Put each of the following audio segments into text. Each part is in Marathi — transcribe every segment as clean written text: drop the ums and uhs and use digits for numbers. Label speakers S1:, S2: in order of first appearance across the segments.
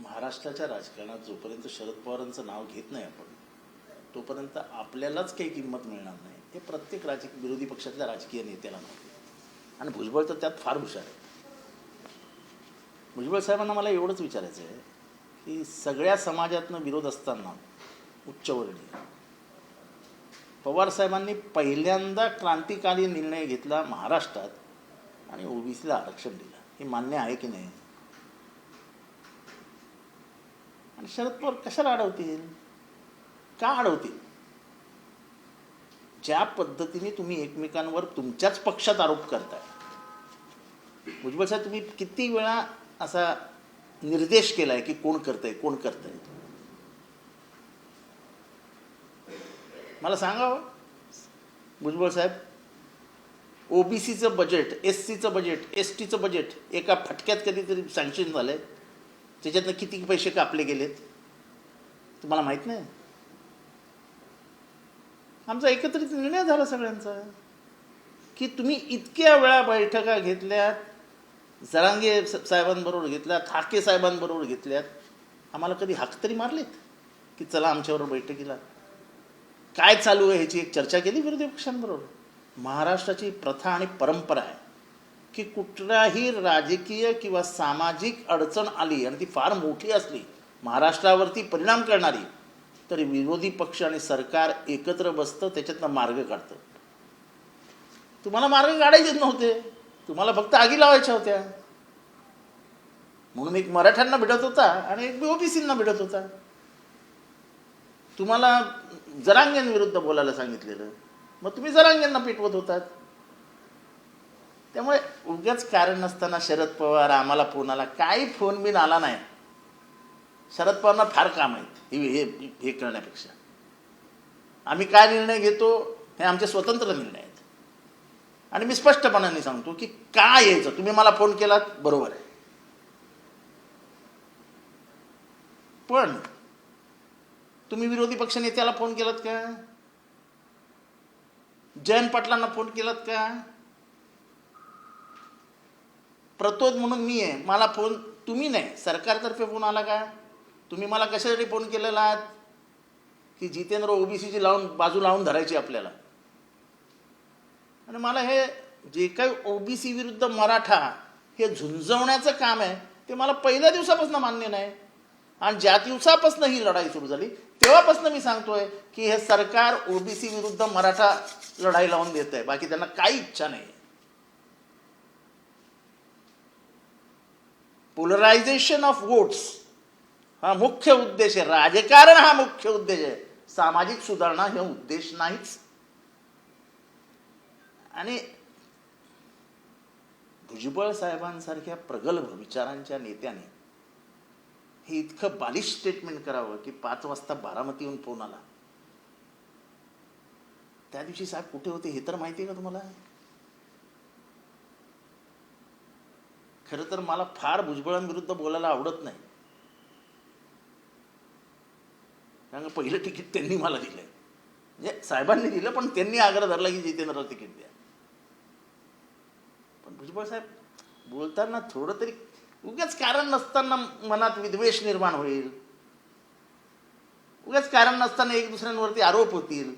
S1: महाराष्ट्राच्या राजकारणात जोपर्यंत शरद पवारांचं नाव घेत नाही आपण तोपर्यंत आपल्यालाच काही किंमत मिळणार नाही. हे प्रत्येक विरोधी पक्षातल्या राजकीय नेत्याला माहिती आहे. आणि भुजबळ तर त्यात फार हुशार आहे. भुजबळ साहेबांना मला एवढंच विचारायचं आहे की सगळ्या समाजातनं विरोध असताना उच्चवर्णीय पवार साहेबांनी पहिल्यांदा क्रांतिकारी निर्णय घेतला महाराष्ट्रात आणि ओबीसीला आरक्षण दिलं. हे मान्य आहे की नाही? आणि शरद पवार कशाला अडवतील? का अडवतील? ज्या पद्धतीने तुम्ही एकमेकांवर तुमच्याच पक्षात आरोप करताय, भुजबळ साहेब तुम्ही किती वेळा असा निर्देश केलाय की कोण करतंय कोण करतंय? मला सांगा हो भुजबळ साहेब, ओबीसीचं बजेट, एससीचं बजेट, एसटीचं बजेट एका फटक्यात कधीतरी सँक्शन झालंय? त्याच्यातनं किती पैसे कापले गेलेत तुम्हाला माहित नाही? आमचा एकत्रित निर्णय झाला सगळ्यांचा की तुम्ही इतक्या वेळा बैठका घेतल्यात, जरांगे साहेबांबरोबर घेतल्यात, ठाके साहेबांबरोबर घेतल्यात, आम्हाला कधी हाक तरी मारलेत की चला आमच्याबरोबर बैठकीला? काय चालू आहे ह्याची एक चर्चा केली विरोधी पक्षांबरोबर? महाराष्ट्राची प्रथा आणि परंपरा आहे की कुठलाही राजकीय किंवा सामाजिक अडचण आली आणि ती फार मोठी असली, महाराष्ट्रावरती परिणाम करणारी, तरी विरोधी पक्ष आणि सरकार एकत्र बसतं, त्याच्यातनं मार्ग काढतं. तुम्हाला मार्ग काढायचेच नव्हते, तुम्हाला फक्त आगी लावायच्या होत्या. म्हणून एक मराठ्यांना भिडत होता आणि एक ओबीसींना भिडत होता. तुम्हाला जरांगेंविरुद्ध बोलायला सांगितलेलं, मग तुम्ही जरांगेंना पेटवत होतात. त्यामुळे उगाच कारण नसताना शरद पवार आम्हाला फोन आला, काही फोन बिन आला नाही. शरद पवारांना फार काम आहेत हे करण्यापेक्षा. आम्ही काय निर्णय घेतो हे आमचे स्वतंत्र निर्णय आहेत. आणि मी स्पष्टपणाने सांगतो की काय यायचं, तुम्ही मला फोन केलात बरोबर आहे, पण तुम्ही विरोधी पक्ष नेत्याला फोन केलात का? जयंत पाटलांना फोन केलात का? प्रतोद म्हणून मी आहे, मला फोन तुम्ही नाही, सरकारतर्फे फोन आला का? तुम्ही मला कशासाठी फोन केलेला आहात की जितेंद्र ओबीसीची बाजू लावून धरायची आपल्याला? आणि मला हे जे काही ओबीसी विरुद्ध मराठा हे झुंजवण्याचं काम आहे ते मला पहिल्या दिवसापासून मान्य नाही. आणि ज्या दिवसापासून ही लढाई सुरू झाली तेव्हापासून मी सांगतोय की हे सरकार ओबीसी विरुद्ध मराठा लढाई लावून देत आहे. बाकी त्यांना काही इच्छा नाही. पोलरायझेशन ऑफ वोट्स हा मुख्य उद्देश आहे, राजकारण हा मुख्य उद्देश आहे, सामाजिक सुधारणा हे उद्देश नाहीच. आणि भुजबळ साहेबांसारख्या प्रगल्भ विचारांच्या नेत्याने हे इतकं बालिश स्टेटमेंट करावं की 5 वाजता बारामतीहून फोन आला. त्या दिवशी साहेब कुठे होते हे तर माहिती आहे का तुम्हाला? खरं तर मला फार भुजबळांविरुद्ध बोलायला आवडत नाही, कारण पहिलं तिकीट त्यांनी मला दिलंय, म्हणजे साहेबांनी दिलं, पण त्यांनी आग्रह धरला की जितेंद्रला तिकीट द्या. पण भुजबळ साहेब बोलताना थोडं तरी, उगाच कारण नसताना मनात विद्वेष निर्माण होईल, उगाच कारण नसताना एक दुसऱ्यांवरती आरोप होतील,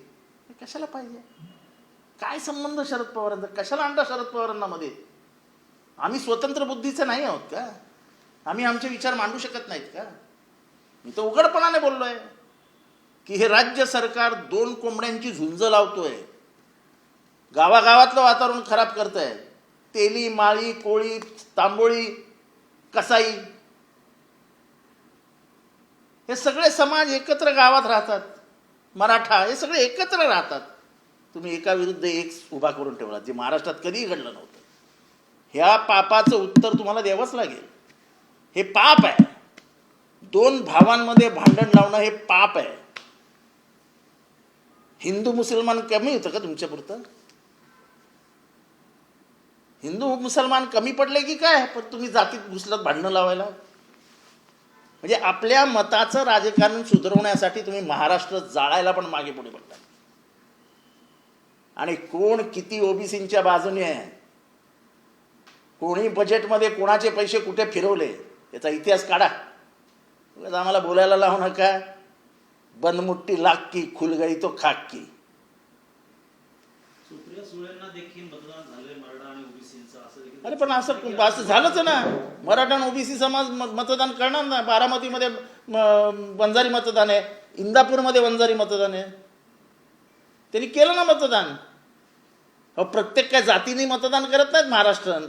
S1: हे कशाला पाहिजे? काय संबंध शरद पवारांचा? कशाला आणता शरद पवारांना मध्ये? आम्ही स्वतंत्र बुद्धीचे नाही आहोत का? आम्ही आमचे विचार मांडू शकत नाहीत का? मी तर उघडपणाने बोललोय की हे राज्य सरकार 2 कोंबड्यांची झुंज लावतोय, गावागावातलं वातावरण खराब करतंय. तेली, माळी, कोळी, तांबोळी, कसाई हे सगळे समाज एकत्र गावात राहतात, मराठा हे सगळे एकत्र राहतात. तुम्ही एका विरुद्ध एक उभा करून ठेवला, जे महाराष्ट्रात कधीही घडलं नव्हतं. ह्या पापाचं उत्तर तुम्हाला द्यावंच लागेल. हे पाप आहे. 2 भावांमध्ये भांडण लावणं हे पाप आहे. हिंदू मुसलमान कमी होतं का तुमच्यापुरतं? हिंदू मुसलमान कमी पडले की काय? पण तुम्ही जातीत घुसलात भांडणं लावायला. म्हणजे आपल्या मताचं राजकारण सुधारवण्यासाठी तुम्ही महाराष्ट्र जाळायला पण मागे पुढे पडता. आणि कोण किती ओबीसींच्या बाजूने आहे, कोणी बजेटमध्ये कोणाचे पैसे कुठे फिरवले याचा इतिहास काढा. उगाच आम्हाला बोलायला लावू नका. बंदमुट्टी लाग की खुल गई तो खाक की.
S2: सुप्रिया सुळेंना देखील मतदान झाले मराठा आणि ओबीसीचं असं देखील.
S1: अरे पण असं झालंच ना. मराठा आणि ओबीसी समाज मतदान करणार ना. बारामतीमध्ये वंजारी मतदान आहे, इंदापूरमध्ये वंजारी मतदान आहे. त्यांनी केलं ना मतदान. प्रत्येक काय जातीने मतदान करत नाहीत महाराष्ट्रात.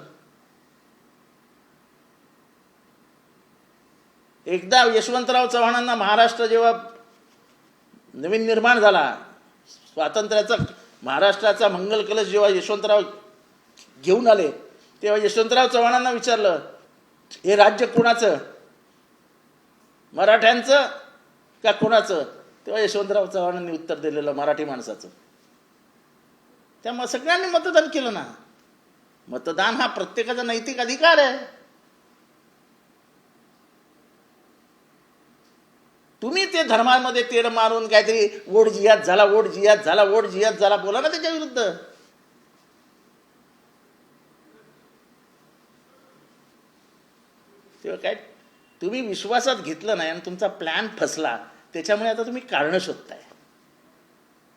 S1: एकदा यशवंतराव चव्हाणांना महाराष्ट्र जेव्हा नवीन निर्माण झाला, स्वातंत्र्याचा महाराष्ट्राचा मंगल कलश जेव्हा यशवंतराव घेऊन आले, तेव्हा यशवंतराव चव्हाणांना विचारलं, हे राज्य कोणाचं, मराठ्यांचं का कोणाचं? तेव्हा यशवंतराव चव्हाणांनी उत्तर दिलेलं, मराठी माणसाचं. त्यामुळे सगळ्यांनी मतदान केलं ना. मतदान हा प्रत्येकाचा नैतिक अधिकार आहे. तुम्ही ते धर्मामध्ये तेढ मारून काहीतरी वोट जिहाद झाला, वोट जिहाद झाला, वोट जिहाद झाला बोला ना त्याच्या विरुद्ध. तेव्हा काय तुम्ही विश्वासात घेतलं नाही आणि तुमचा प्लॅन फसला, त्याच्यामुळे आता तुम्ही कारणं शोधताय.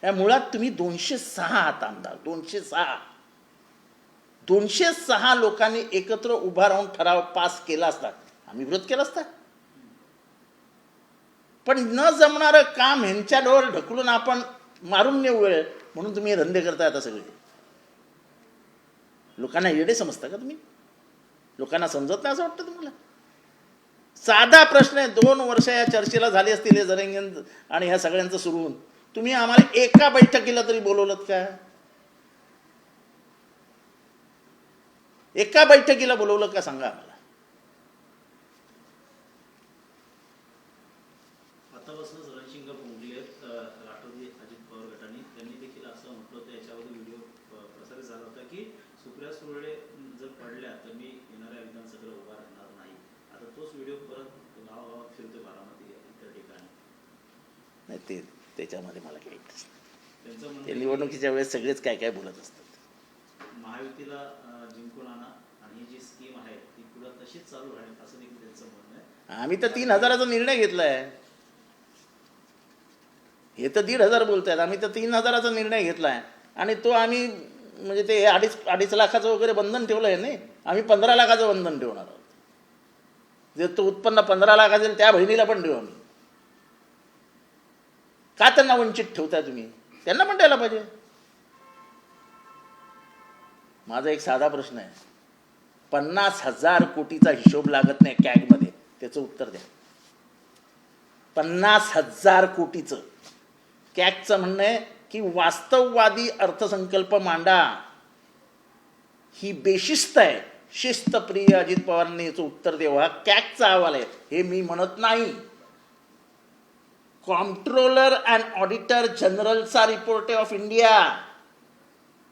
S1: या मुळात तुम्ही 206 आहात आमदार, 206 लोकांनी एकत्र उभा राहून ठराव पास केला असता, आम्ही विरोध केला असता. पण न जमणारं काम ह्यांच्या डोळ्यावर ढकलून आपण मारून नेऊ वेळ म्हणून तुम्ही धंदे करताय आता सगळे. लोकांना येडे समजता का तुम्ही? लोकांना समजत नाही असं वाटतं तुम्हाला? साधा प्रश्न आहे. 2 वर्ष या चर्चेला झाली असतील हे जरंगे आणि ह्या सगळ्यांचं सुरू होऊन, तुम्ही आम्हाला एका बैठकीला तरी बोलवलं का? एका बैठकीला बोलवलं का सांगा आम्हाला.
S2: आतापासूनच रणशिंग फुंकले राष्ट्रवादी अजित पवार गटाने, त्यांनी देखील असं म्हटलं होतं, याच्यावर व्हिडिओ प्रसारित झाला होता की सुप्रिया सुळे जर पडल्या तर मी येणाऱ्या विधानसभेला उभा राहणार नाही. आता तोच व्हिडिओ परत गावागावात फिरतोय, बारामती इतर ठिकाणी.
S1: नाही ते त्याच्यामध्ये मला काही इंटरेस्ट नाही.
S2: त्यांचं
S1: ते
S2: म्हणणं
S1: निवडणुकीच्या वेळेस सगळेच काय काय बोलत असतात.
S2: महायुतीला जिंकून आणा आणि ही जी स्कीम आहे ती पुढे तशीच चालू राहील असं देखील त्यांचं म्हणणं आहे.
S1: आम्ही तर 3,000चा निर्णय घेतलाय. हे तर 1,500 बोलतायत. आम्ही तर 3,000चा निर्णय घेतलाय आणि तो आम्ही म्हणजे ते 2.5 लाखाचं वगैरे बंधन ठेवलं आहे नाही. आम्ही 15 लाखाचं बंधन ठेवणार आहोत. जे तो उत्पन्न 15 लाख असेल त्या बहिणीला पण ठेवू आम्ही. का त्यांना वंचित ठेवताय तुम्ही? त्यांना पण द्यायला पाहिजे. माझा एक साधा प्रश्न आहे. 50,000 कोटीचा हिशोब लागत नाही कॅगमध्ये, त्याचं उत्तर द्या. 50,000 कोटीचं कॅगचं म्हणणं आहे की वास्तववादी अर्थसंकल्प मांडा. ही बेशिस्त आहे. शिस्तप्रिय अजित पवारांनी याचं उत्तर द्यावं. हा कॅगचा अहवाल आहे, हे मी म्हणत नाही. कॉम्प्ट्रोलर अँड ऑडिटर जनरलचा रिपोर्ट आहे ऑफ इंडिया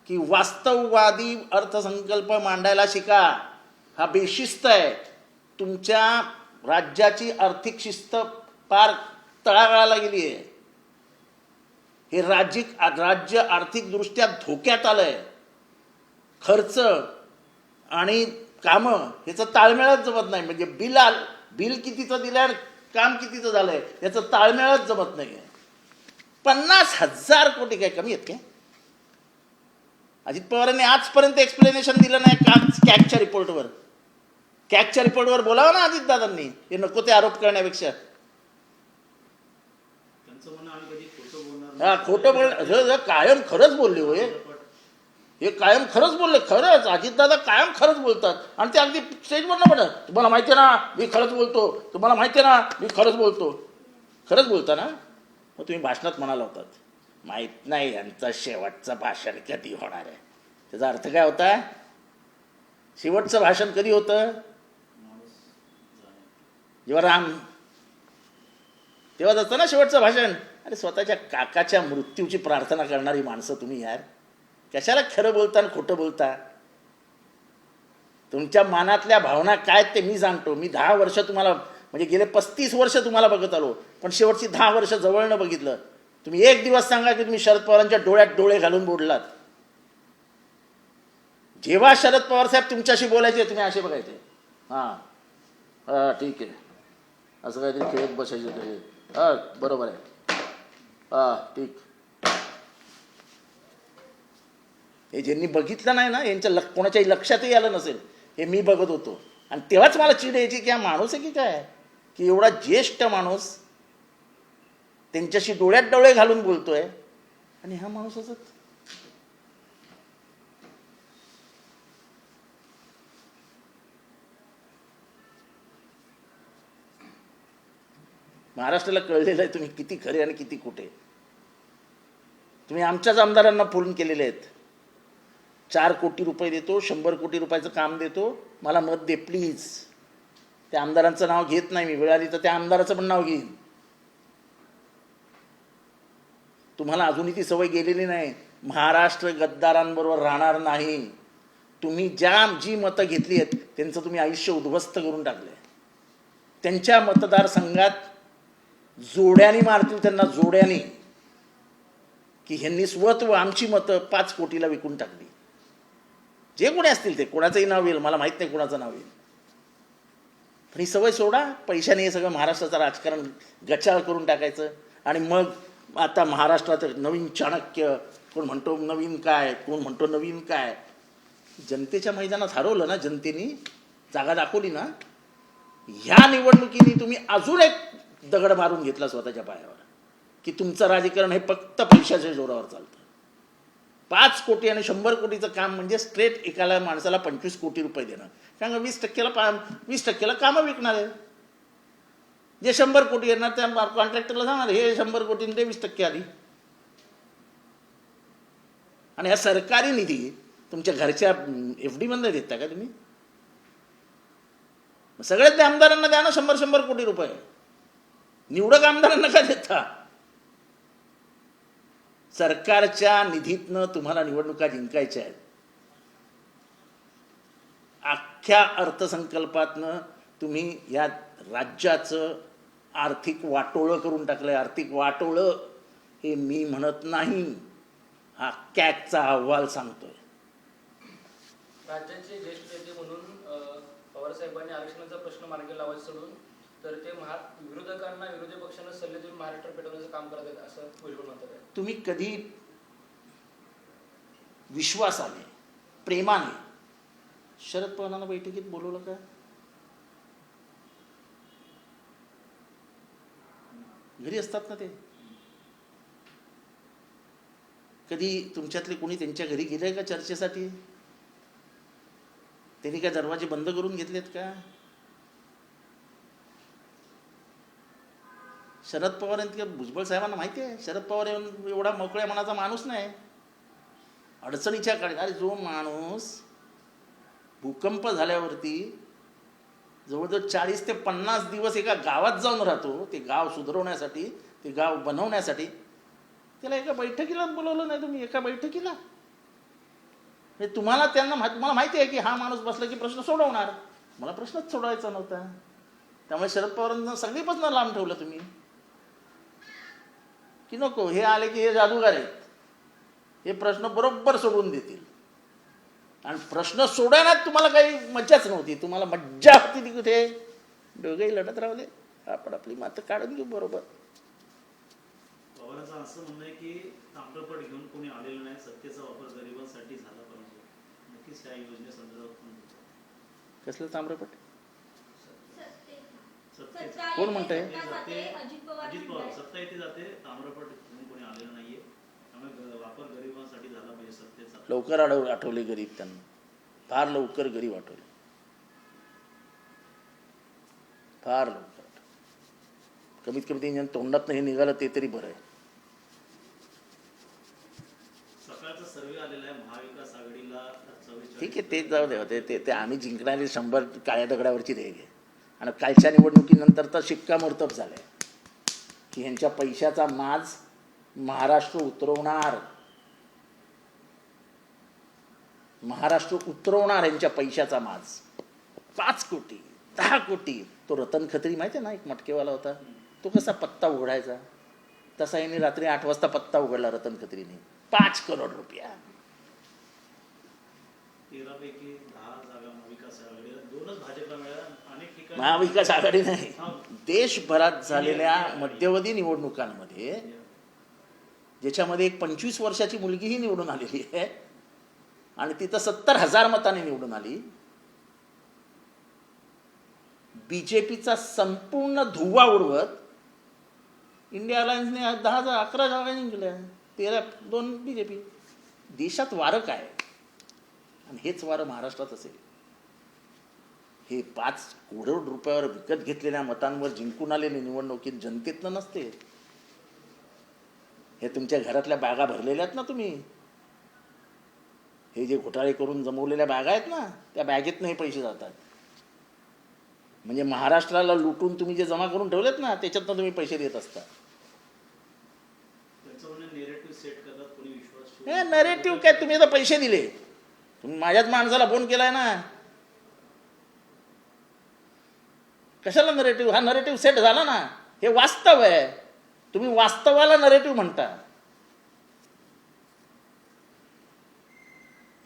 S1: की वास्तववादी अर्थसंकल्प मांडायला शिका. हा बेशिस्त आहे. तुमच्या राज्याची आर्थिक शिस्त फार तळागाळाला गेली आहे. हे राज्य आर्थिकदृष्ट्या धोक्यात आलंय. खर्च आणि कामं ह्याचं ताळमेळच जमत नाही. म्हणजे बिल कितीचं दिलंय, काम कितीचं झालंय, याचं ताळमेळच जमत नाही आहे. 50,000 कोटी काय कमी आहेत काय? अजित पवारांनी आजपर्यंत एक्सप्लेनेशन दिलं नाही का कॅगच्या रिपोर्टवर? कॅगच्या रिपोर्टवर बोलावं ना अजितदादांनी, हे नको ते आरोप करण्यापेक्षा.
S2: त्यांचं म्हणणं आम्ही कधी खोटं बोलणार
S1: हा, खोटं बोल कायम खरंच बोलले होय. हे कायम खरंच बोलले. खरंच अजितदादा कायम खरंच बोलतात आणि ते अगदी स्टेजवर पण, तुम्हाला माहिती आहे ना मी खरंच बोलतो, तुम्हाला माहिती आहे ना मी खरंच बोलतो. खरंच बोलता ना? मग तुम्ही भाषणात म्हणाला होतात माहीत नाही यांचं शेवटचं भाषण कधी होणार आहे. त्याचा अर्थ काय होता? शेवटचं भाषण कधी होतं? जेव्हा तेव्हाच असतं ना शेवटचं भाषण. अरे स्वतःच्या काकाच्या मृत्यूची प्रार्थना करणारी माणसं तुम्ही यार, कशाला खरं बोलता आणि खोटं बोलता? तुमच्या मनातल्या भावना काय ते मी सांगतो. मी 10 वर्ष तुम्हाला, म्हणजे गेले 35 वर्ष तुम्हाला बघत आलो, पण शेवटची 10 वर्ष जवळनं बघितलं. तुम्ही एक दिवस सांगा की तुम्ही शरद पवारांच्या डोळ्यात डोळे घालून बोललात. जेव्हा शरद पवार साहेब तुमच्याशी बोलायचे तुम्ही असे बघायचे, हां ठीक आहे असं काहीतरी खेळत बसायचं ते. हा बरोबर आहे, हा ठीक. हे ज्यांनी बघितलं नाही ना, यांच्या कोणाच्याही लक्षातही आलं नसेल, हे मी बघत होतो आणि तेव्हाच मला चिड यायची की हा माणूस आहे की काय, की एवढा ज्येष्ठ माणूस त्यांच्याशी डोळ्यात डोळे घालून बोलतोय आणि हा माणूस असत. महाराष्ट्राला कळलेलं आहे तुम्ही किती खरे आणि किती खोटे. तुम्ही आमच्याच आमदारांना फोन केलेले आहेत, 4 कोटी रुपये देतो, 100 कोटी रुपयाचं काम देतो, मला मत दे प्लीज. त्या आमदारांचं नाव घेत नाही मी, वेळ आली तर त्या आमदाराचं पण नाव घेईन. तुम्हाला अजूनही ती सवय गेलेली नाही. महाराष्ट्र गद्दारांबरोबर राहणार नाही. तुम्ही जी मतं घेतली आहेत त्यांचं तुम्ही आयुष्य उद्ध्वस्त करून टाकलंय. त्यांच्या मतदारसंघात जोड्याने मारतील त्यांना, जोड्याने, की ह्यांनी स्वतः आमची मतं 5 कोटीला विकून टाकली. जे कोणी असतील ते, कोणाचंही नाव येईल, मला माहीत नाही कोणाचं नाव येईल, पण ही सवय सोडा. पैशाने हे सगळं महाराष्ट्राचं राजकारण गचाळ करून टाकायचं. आणि मग आता महाराष्ट्रात नवीन चाणक्य, कोण म्हणतो नवीन काय, कोण म्हणतो नवीन काय. जनतेच्या मैदानात हरवलं ना, जनतेने जागा दाखवली ना. ह्या निवडणुकीने तुम्ही अजून एक दगड मारून घेतला स्वतःच्या पायावर, की तुमचं राजकारण हे फक्त पैशाच्या जोरावर चालतं. 5 कोटी आणि 100 कोटीचं काम म्हणजे स्ट्रेट एकाला माणसाला 25 कोटी रुपये देणं. कारण 20% कामं विकणार आहे. जे 100 कोटी येणार त्या कॉन्ट्रॅक्टरला सांगणार हे 100 कोटींमध्ये 20% आली. आणि हा सरकारी निधी तुमच्या घरच्या FD मध्ये देता का तुम्ही? सगळ्यात त्या आमदारांना द्या ना 100 कोटी रुपये. निवडक आमदारांना का देता? सरकारच्या निधीतनं तुम्हाला निवडणुका जिंकायच्या आहेत. अख्ख्या अर्थसंकल्पातनं तुम्ही या राज्याचं आर्थिक वाटोळं करून टाकलंय. आर्थिक वाटोळं हे मी म्हणत नाही, हा कॅगचा अहवाल सांगतोय.
S3: राज्याचे ज्येष्ठ नेते म्हणून पवारसाहेबांनी आरक्षणाचा प्रश्न मार्गी लावायचा सोडून तर ते विरोधकांना, विरोधी पक्षांना सल्ले देऊन महाराष्ट्र पेटवण्याचं काम करत आहेत असं भुजबळ म्हणतात.
S1: तुम्ही कधी विश्वासाने, प्रेमाने शरद पवारांना बैठकीत बोलवलं का? घरी असतात ना ते. कधी तुमच्यातले कोणी त्यांच्या घरी गेलंय का चर्चेसाठी? त्यांनी काय दरवाजे बंद करून घेतलेत का? शरद पवार भुजबळ साहेबांना माहिती आहे, शरद पवार एवढा मोकळ्या मनाचा माणूस नाही. अडचणीच्या काळी, अरे जो माणूस भूकंप झाल्यावरती जवळजवळ 40 ते 50 दिवस एका गावात जाऊन राहतो, ते गाव सुधारवण्यासाठी, ते गाव बनवण्यासाठी, त्याला एका बैठकीला बोलवलं नाही तुम्ही? एका बैठकीला तुम्हाला तुम्हाला माहिती आहे की हा माणूस बसला की प्रश्न सोडवणार. मला प्रश्नच सोडवायचा नव्हता. त्यामुळे शरद पवारांना सगळीपासून लांब ठेवलं तुम्ही, की नको हे आले की हे जादूगार आहेत, हे प्रश्न बरोबर सोडवून देतील. आणि प्रश्न सोडवण्यात तुम्हाला काही मज्जाच नव्हती. तुम्हाला मज्जा होती ती कुठे? दोघेही लढत राहिले, आपण आपली मातं काढून घेऊ बरोबर.
S2: पवारांचं असं म्हणणं आहे की ताम्रपट घेऊन कोणी आलेलं नाही, सत्तेचा वापर गरिबांसाठी झाला पाहिजे. नक्कीच त्या योजनेसंदर्भात
S1: कसलं ताम्रपट?
S2: सत्तेचा
S1: कोण म्हणतंय?
S2: अजित पवार सत्ता येते जाते, ताम्रपट घेऊन कोणी आलेलं नाहीये, त्यामुळे वापर गरिबांसाठी झाला पाहिजे सत्तेचा.
S1: लवकर आठवले गरीब, त्यांना फार लवकर गरीब आठवले, फार लवकर. कमीत कमी त्यांच्या तोंडात हे निघालं ते तरी बरं आहे.
S2: सकाळचा सर्वे आलेला आहे, महाविकास आघाडीला 44.
S1: ठीक आहे, ते जाऊ द्या. ते आम्ही जिंकणारे 100 काळ्या दगडावरची रेघ आहे. आणि कालच्या निवडणुकीनंतर तर शिक्कामोर्तब झालंय की ह्यांच्या पैशाचा माज महाराष्ट्र उतरवणार. महाराष्ट्र उतरवणार यांच्या पैशाचा माज. 5 कोटी 10 कोटी. तो रतन खत्री माहिती आहे ना, एक मटकेवाला होता, तो कसा पत्ता उघडायचा, तसा यांनी रात्री 8 वाजता पत्ता उघडला रतन खत्रीने. 5 करोड रुपया.
S2: 13 पैकी 10 जागा महाविकास आघाडीला, 2च भाजपला मिळाल्या. अनेक ठिकाणी
S1: महाविकास आघाडी नाही, देशभरात झालेल्या मध्यवधी निवडणुकांमध्ये ज्याच्यामध्ये एक 25 वर्षाची मुलगीही निवडून आलेली आहे आणि तिथं 70,000 मतांनी निवडून आली, बीजेपीचा संपूर्ण धुव्वा उडवत इंडिया अलायन्सने 11 जागा जिंकल्या, 13-2 बीजेपी. देशात वारं काय? आणि हेच वारं महाराष्ट्रात असेल. हे 5 करोड रुपयावर विकत घेतलेल्या मतांवर जिंकून आलेली निवडणुकीत जनतेतनं नसते. हे तुमच्या घरातल्या बागा भरलेल्या आहेत ना तुम्ही, हे जे घोटाळे करून जमवलेल्या बागा आहेत ना, त्या बॅगेतनं हे पैसे जातात. म्हणजे महाराष्ट्राला लुटून तुम्ही जे जमा करून ठेवलेत ना, त्याच्यातनं तुम्ही पैसे देत असता. हे नरेटिव्ह काय? तुम्ही आता पैसे दिले, तुम्ही माझ्याच माणसाला फोन केलाय ना, कशाला नरेटिव्ह? हा नरेटिव्ह सेट झाला ना, हे वास्तव आहे. तुम्ही वास्तवाला नरेटिव्ह म्हणता.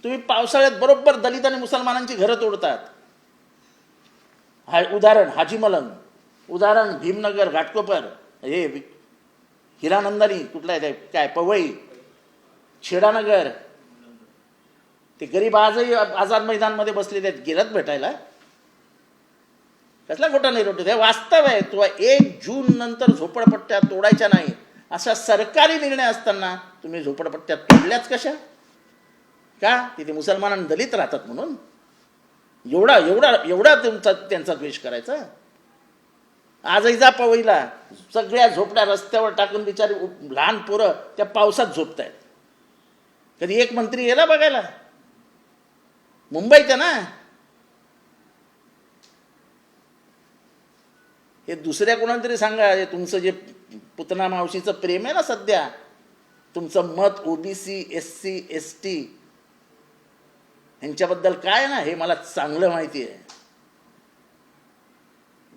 S1: तुम्ही पावसाळ्यात बरोबर दलित आणि मुसलमानांची घरं तोडतात. उदाहरण हाजी मलंग, उदाहरण भीमनगर घाटकोपर, हे हिरानंदानी कुठला आहे काय पवई, छेडानगर, ते गरीब आजही आझाद मैदानमध्ये बसलेले आहेत. गेलात भेटायला? कसला खोटा नरेटिव्ह? हे वास्तव आहे. तो 1 जून नंतर झोपडपट्ट्या तोडायच्या नाही असा सरकारी निर्णय असताना तुम्ही झोपडपट्ट्या तोडल्याच कशा? का? तिथे मुसलमान आणि दलित राहतात म्हणून एवढा एवढा एवढा त्यांचा द्वेष करायचा? आजही जा पवईला, सगळ्या झोपड्या रस्त्यावर टाकून बिचारी लहान पोरं त्या पावसात झोपतायत. कधी एक मंत्री गेला बघायला? मुंबईत आहे ना. हे दुसऱ्या कोणाला तरी सांगा, हे तुमचं जे पुतना मावशीचं प्रेम आहे ना सध्या, तुमचं मत ओबीसी SC ST ह्यांच्याबद्दल काय ना, हे मला चांगलं माहिती आहे.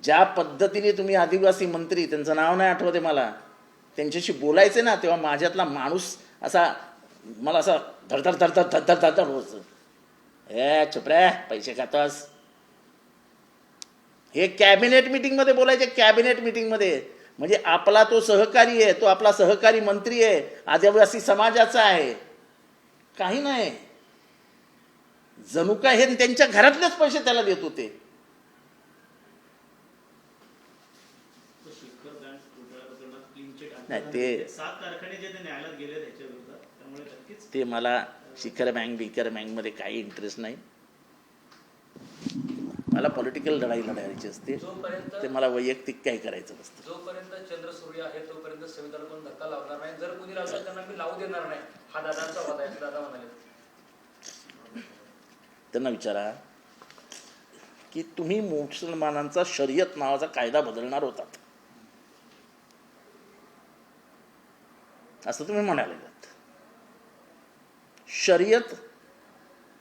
S1: ज्या पद्धतीने तुम्ही आदिवासी मंत्री, त्यांचं नाव नाही आठवते मला, त्यांच्याशी बोलायचे ना, तेव्हा माझ्यातला माणूस असा मला असा धडधड धडधड धडधड धडधड होत. हे चुपऱ्या, पैसे खातोस. हे कॅबिनेट मीटिंगमध्ये बोलायचे. कॅबिनेट मीटिंगमध्ये म्हणजे आपला तो सहकारी आहे, तो आपला सहकारी मंत्री आहे, आदिवासी समाजाचा आहे, काही नाही. जणू काय हे त्यांच्या घरातलेच पैसे त्याला देत होते. नाही ते
S2: 7 कारखाने जे न्यायालयात गेले त्याच्या विरोधात, त्यामुळे नक्कीच
S1: ते मला शिखर बँकमध्ये काही इंटरेस्ट नाही. मला पॉलिटिकल लढाई लढायची असते, ते मला वैयक्तिक काही करायचं नसतं.
S3: जोपर्यंत चंद्र सूर्य आहे तोपर्यंत संविधान कोण धक्का लावणार नाही. जर कोणी लावलं त्यांना मी लावू देणार नाही, हा दादांचा वाद आहे, दादा म्हणाले.
S1: त्यांना विचारा की तुम्ही मुसलमानांचा शर्यत नावाचा कायदा बदलणार होतात असं तुम्ही म्हणाले. शर्यत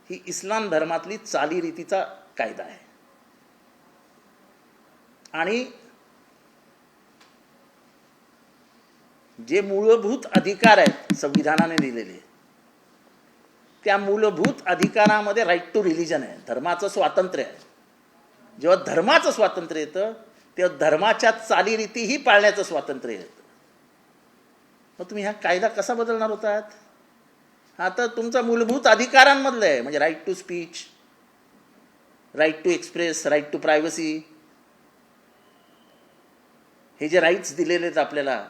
S1: ही इस्लाम धर्मातली चालीरीतीचा कायदा आहे आणि जे मूलभूत अधिकार आहेत संविधानाने दिलेले, त्या मूलभूत अधिकारामध्ये राईट टू रिलिजन आहे, धर्माचं स्वातंत्र्य आहे. जेव्हा धर्माचं स्वातंत्र्य येतं तेव्हा धर्माच्या चालीरीतीही पाळण्याचं स्वातंत्र्य येतं. मग तुम्ही हा कायदा कसा बदलणार होतात? हा तर तुमचा मूलभूत अधिकारांमधलं आहे, म्हणजे right to speech, right to express, right to privacy, हे जे राईट्स दिलेले आहेत आपल्याला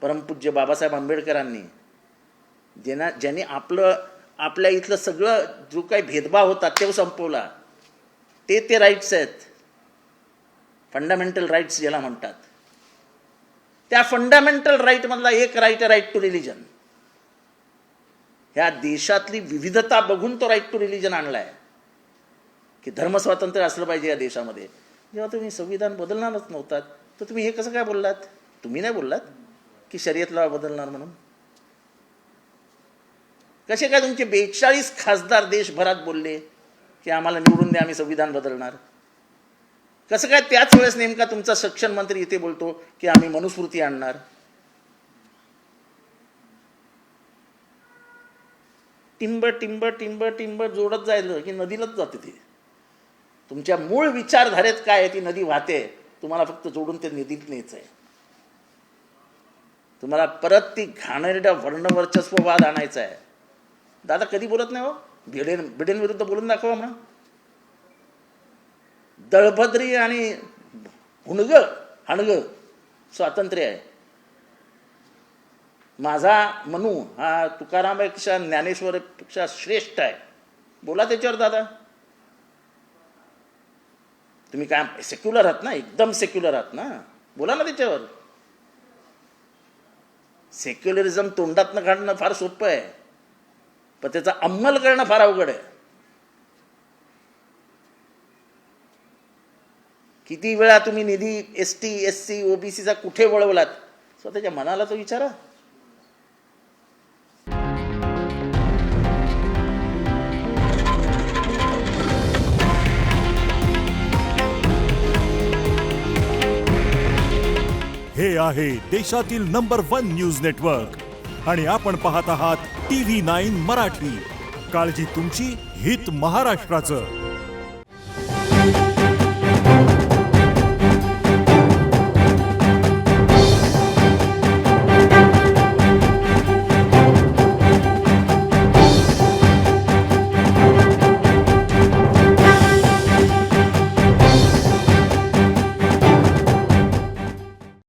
S1: परमपूज्य बाबासाहेब आंबेडकरांनी, ज्यांनी आपल्या इथलं सगळं जो काही भेदभाव होता तो संपवला, ते राईट्स आहेत, फंडामेंटल राईट्स ज्याला म्हणतात. त्या फंडामेंटल राईटमधला एक राईट आहे राईट टू रिलिजन. ह्या देशातली विविधता बघून तो राईट टू रिलिजन आणला आहे की धर्मस्वातंत्र्य असलं पाहिजे या देशामध्ये. जेव्हा तुम्ही संविधान बदलणारच नव्हतात तर तुम्ही हे कसं काय बोललात? तुम्ही नाही बोललात की शर्यतला बदलणार म्हणून. कसे काय तुमचे 42 खासदार देशभरात बोलले की आम्हाला निवडून द्या, आम्ही संविधान बदलणार? कसं काय त्याच वेळेस नेमका तुमचा शिक्षण मंत्री इथे बोलतो की आम्ही मनुस्मृती आणणार? टिंब टिंब टिंब टिंब जोडत जायचं की नदीलाच जाते ते. तुमच्या मूळ विचारधारेत काय आहे ती नदी वाहते तुम्हाला फक्त जोडून ते निधीत न्यायचं आहे. तुम्हाला परत ती घाणेरड्या वर्णवर्चस्ववाद आणायचा आहे. दादा कधी बोलत नाही हो, भिडेन विरुद्ध बोलून दाखवा म्हणा. दळभद्री आणि हणग स्वातंत्र्य आहे. माझा मनू हा तुकारामापेक्षा ज्ञानेश्वरपेक्षा श्रेष्ठ आहे. बोला त्याच्यावर दादा. तुम्ही काय सेक्युलर आहात ना, एकदम सेक्युलर आहात ना, बोला ना त्याच्यावर. सेक्युलरिझम तोंडातनं काढणं फार सोपं आहे, पण त्याचा अंमल करणं फार अवघड आहे. किती वेळा तुम्ही निधी ST SC OBCचा कुठे वळवलात, स्वतःच्या मनाला तो विचारा.
S4: हे आहे देशातील नंबर 1 न्यूज नेटवर्क आणि आपण पाहत आहात TV9 मराठी. काळजी तुमची, हित महाराष्ट्राचं.